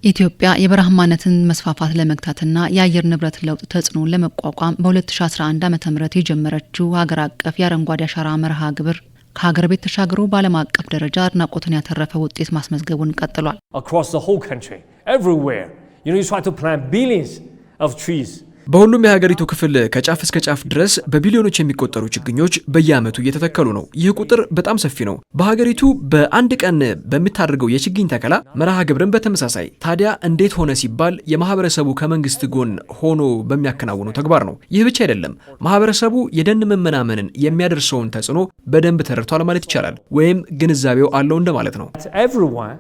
ኢትዮጵያ የበረሃማነትን መስፋፋት ለመግታትና የአየር ንብረት ለውጥ ተጽዕኖን ለመቋቋም በ2011 ዓ.ም የጀመረችው ሀገር አቀፍ የአረንጓዴ አሻራ መርሃ ግብር ከሀገር ቤት ተሻግሮ በዓለም አቀፍ ደረጃ አድናቆትን ያተረፈ ውጤት ማስመዝገቡን ቀጥሏል። Across the whole country, everywhere, you try to plant billions of trees. በሁሉም የሀገሪቱ ክፍል ከጫፍ እስከ ጫፍ ድረስ በቢሊዮኖች የሚቆጠሩ ችግኞች በየዓመቱ እየተተከሉ ነው። ይህ ቁጥር በጣም ሰፊ ነው። በሀገሪቱ በአንድ ቀን በሚታደርገው የችግኝ ተከላ መርሃ ግብርን በተመሳሳይ ታዲያ እንዴት ሆነ ሲባል የማህበረሰቡ ከመንግስት ጎን ሆኖ በሚያከናውኑ ተግባር ነው። ይህ ብቻ አይደለም። ማህበረሰቡ የደን መመናመንን የሚያደርሰውን ተጽዕኖ በደንብ ተረድቷል ማለት ይቻላል፣ ወይም ግንዛቤው አለው እንደማለት ነው። Everyone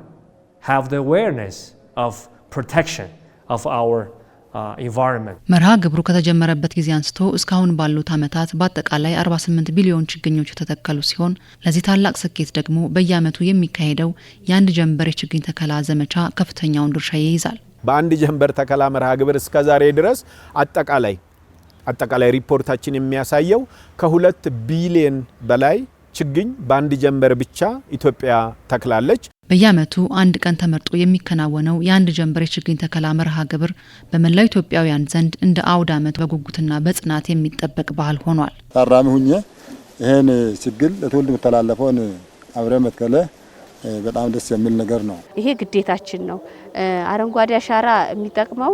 have the awareness of protection of our መርሃ ግብሩ ከተጀመረበት ጊዜ አንስቶ እስካሁን ባሉት ዓመታት በአጠቃላይ 48 ቢሊዮን ችግኞች የተተከሉ ሲሆን ለዚህ ታላቅ ስኬት ደግሞ በየዓመቱ የሚካሄደው የአንድ ጀንበር የችግኝ ተከላ ዘመቻ ከፍተኛውን ድርሻ ይይዛል። በአንድ ጀንበር ተከላ መርሃ ግብር እስከ ዛሬ ድረስ አጠቃላይ ሪፖርታችን የሚያሳየው ከ2 ቢሊዮን በላይ ችግኝ በአንድ ጀንበር ብቻ ኢትዮጵያ ተክላለች። በየዓመቱ አንድ ቀን ተመርጦ የሚከናወነው የአንድ ጀንበር የችግኝ ተከላ መርሃ ግብር በመላው ኢትዮጵያውያን ዘንድ እንደ አውድ ዓመት በጉጉትና በጽናት የሚጠበቅ ባህል ሆኗል። ታራሚ ሁኜ ይሄን ችግኝ ለትውልድ መተላለፈውን አብረ መትከለ በጣም ደስ የሚል ነገር ነው። ይሄ ግዴታችን ነው። አረንጓዴ አሻራ የሚጠቅመው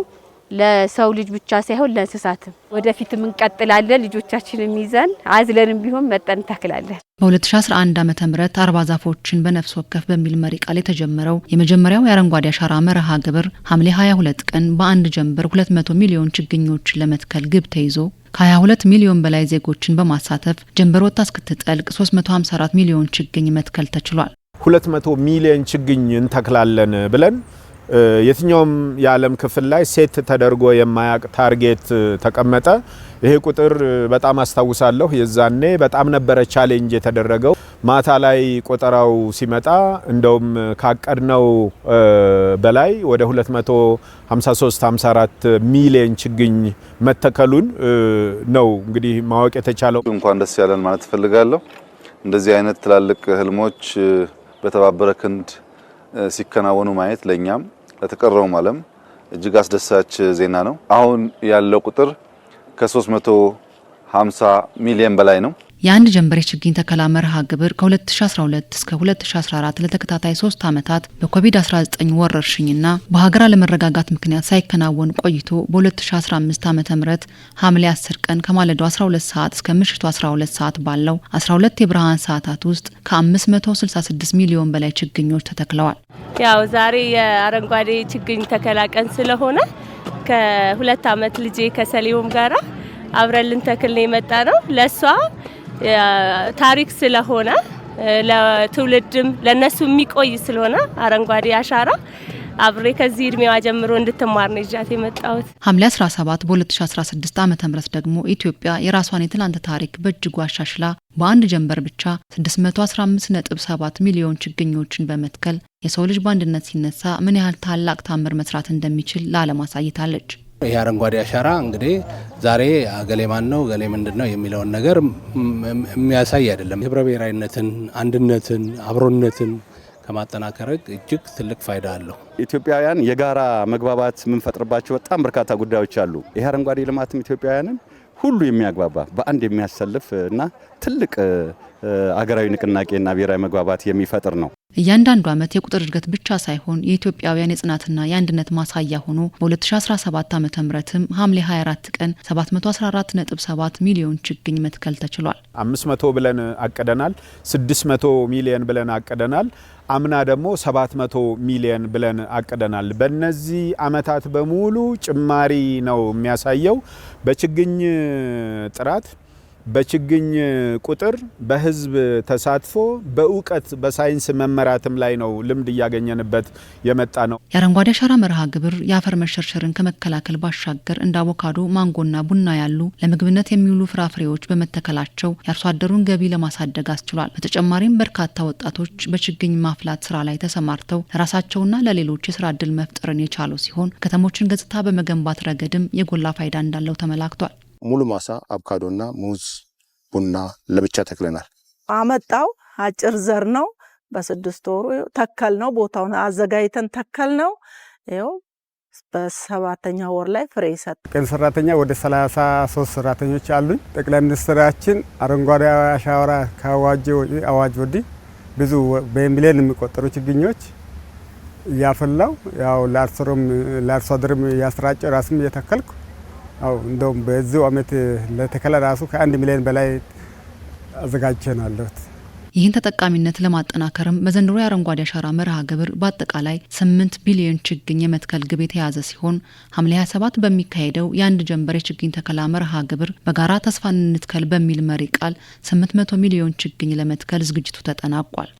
ለሰው ልጅ ብቻ ሳይሆን ለእንስሳትም ወደፊትም እንቀጥላለን። ልጆቻችንን ይዘን አዝለንም ቢሆን መጠን ተክላለን። በ2011 ዓ.ም 40 ዛፎችን በነፍስ ወከፍ በሚል መሪ ቃል የተጀመረው የመጀመሪያው የአረንጓዴ አሻራ መርሃ ግብር ሐምሌ 22 ቀን በአንድ ጀንበር 200 ሚሊዮን ችግኞችን ለመትከል ግብ ተይዞ ከ22 ሚሊዮን በላይ ዜጎችን በማሳተፍ ጀንበር ወጣ እስክትጠልቅ 354 ሚሊዮን ችግኝ መትከል ተችሏል። 200 ሚሊዮን ችግኝ እንተክላለን ብለን የትኛውም የዓለም ክፍል ላይ ሴት ተደርጎ የማያቅ ታርጌት ተቀመጠ። ይሄ ቁጥር በጣም አስታውሳለሁ። የዛኔ በጣም ነበረ ቻሌንጅ የተደረገው። ማታ ላይ ቆጠራው ሲመጣ እንደውም ካቀድነው በላይ ወደ 253-54 ሚሊዮን ችግኝ መተከሉን ነው እንግዲህ ማወቅ የተቻለው። እንኳን ደስ ያለን ማለት ፈልጋለሁ። እንደዚህ አይነት ትላልቅ ህልሞች በተባበረ ክንድ ሲከናወኑ ማየት ለኛም ለተቀረውም ዓለም እጅግ አስደሳች ዜና ነው። አሁን ያለው ቁጥር ከ350 ሚሊዮን በላይ ነው። የአንድ ጀንበር የችግኝ ተከላ መርሃ ግብር ከ2012 እስከ 2014 ለተከታታይ 3 ዓመታት በኮቪድ-19 ወረርሽኝና በሀገር አለመረጋጋት ምክንያት ሳይከናወን ቆይቶ በ2015 ዓ.ም ሐምሌ 10 ቀን ከማለዳው 12 ሰዓት እስከ ምሽቱ 12 ሰዓት ባለው 12 የብርሃን ሰዓታት ውስጥ ከ566 ሚሊዮን በላይ ችግኞች ተተክለዋል። ያው ዛሬ የአረንጓዴ ችግኝ ተከላ ቀን ስለሆነ ከ2 ዓመት ልጄ ከሰሊዮም ጋራ አብረን ልንተክል ነው የመጣ ነው። ለሷ ታሪክ ስለሆነ ለትውልድም ለነሱ የሚቆይ ስለሆነ አረንጓዴ አሻራ አብሬ ከዚህ እድሜዋ ጀምሮ እንድትማር ነው ይዣት የመጣሁት። ሐምሌ 17 በ2016 ዓ.ም ደግሞ ኢትዮጵያ የራሷን የትላንት ታሪክ በእጅጉ አሻሽላ በአንድ ጀንበር ብቻ 615.7 ሚሊዮን ችግኞችን በመትከል የሰው ልጅ በአንድነት ሲነሳ ምን ያህል ታላቅ ታምር መስራት እንደሚችል ለዓለም አሳይታለች። ይሄ አረንጓዴ አሻራ እንግዲህ ዛሬ ገሌ ማን ነው ገሌ ምንድነው የሚለውን ነገር የሚያሳይ አይደለም። ህብረ ብሔራዊነትን፣ አንድነትን፣ አብሮነትን ከማጠናከር እጅግ ትልቅ ፋይዳ አለው። ኢትዮጵያውያን የጋራ መግባባት የምንፈጥርባቸው በጣም በርካታ ጉዳዮች አሉ። ይሄ አረንጓዴ ልማትም ኢትዮጵያውያንን ሁሉ የሚያግባባ በአንድ የሚያሰልፍ እና ትልቅ አገራዊ ንቅናቄና ብሔራዊ መግባባት የሚፈጥር ነው። እያንዳንዱ ዓመት የቁጥር እድገት ብቻ ሳይሆን የኢትዮጵያውያን የጽናትና የአንድነት ማሳያ ሆኖ በ2017 ዓ.ም ሐምሌ 24 ቀን 714.7 ሚሊዮን ችግኝ መትከል ተችሏል። 500 ብለን አቀደናል፣ 600 ሚሊዮን ብለን አቀደናል። አምና ደግሞ 700 ሚሊዮን ብለን አቀደናል። በእነዚህ ዓመታት በሙሉ ጭማሪ ነው የሚያሳየው። በችግኝ ጥራት፣ በችግኝ ቁጥር፣ በህዝብ ተሳትፎ፣ በእውቀት በሳይንስ መመራትም ላይ ነው ልምድ እያገኘንበት የመጣ ነው። የአረንጓዴ አሻራ መርሃ ግብር የአፈር መሸርሸርን ከመከላከል ባሻገር እንደ አቮካዶ፣ ማንጎና ቡና ያሉ ለምግብነት የሚውሉ ፍራፍሬዎች በመተከላቸው የአርሶ አደሩን ገቢ ለማሳደግ አስችሏል። በተጨማሪም በርካታ ወጣቶች በችግኝ ማፍላት ስራ ላይ ተሰማርተው ለራሳቸውና ለሌሎች የስራ ዕድል መፍጠርን የቻሉ ሲሆን ከተሞችን ገጽታ በመገንባት ረገድም የጎላ ፋይዳ እንዳለው ተመላክቷል። ሙሉ ማሳ አቮካዶና ሙዝ፣ ቡና ለብቻ ተክለናል። አመጣው አጭር ዘር ነው። በ6 ወሩ ተከል ነው። ቦታውን አዘጋጅተን ተከል ነው። ይኸው በሰባተኛ ወር ላይ ፍሬ ሰጥ። ቀን ሰራተኛ ወደ 33 ሰራተኞች አሉኝ። ጠቅላይ ሚኒስትራችን አረንጓዴ አሻራ ካዋጀ አዋጅ ወዲህ ብዙ በሚሊዮን የሚቆጠሩ ችግኞች እያፈላው ያው ለአርሶ አደርም ያስራጨ ራስም እየተከልኩ አው እንደውም በዚህ ዓመት ለተከላ ራሱ ከ1 ሚሊዮን በላይ አዘጋጅተናል። ይህን ተጠቃሚነት ለማጠናከርም በዘንድሮ የአረንጓዴ አሻራ መርሃ ግብር በአጠቃላይ 8 ቢሊዮን ችግኝ የመትከል ግብ የተያዘ ሲሆን ሐምሌ 27 በሚካሄደው የአንድ ጀንበር የችግኝ ተከላ መርሃ ግብር በጋራ ተስፋን እንትከል በሚል መሪ ቃል 800 ሚሊዮን ችግኝ ለመትከል ዝግጅቱ ተጠናቋል።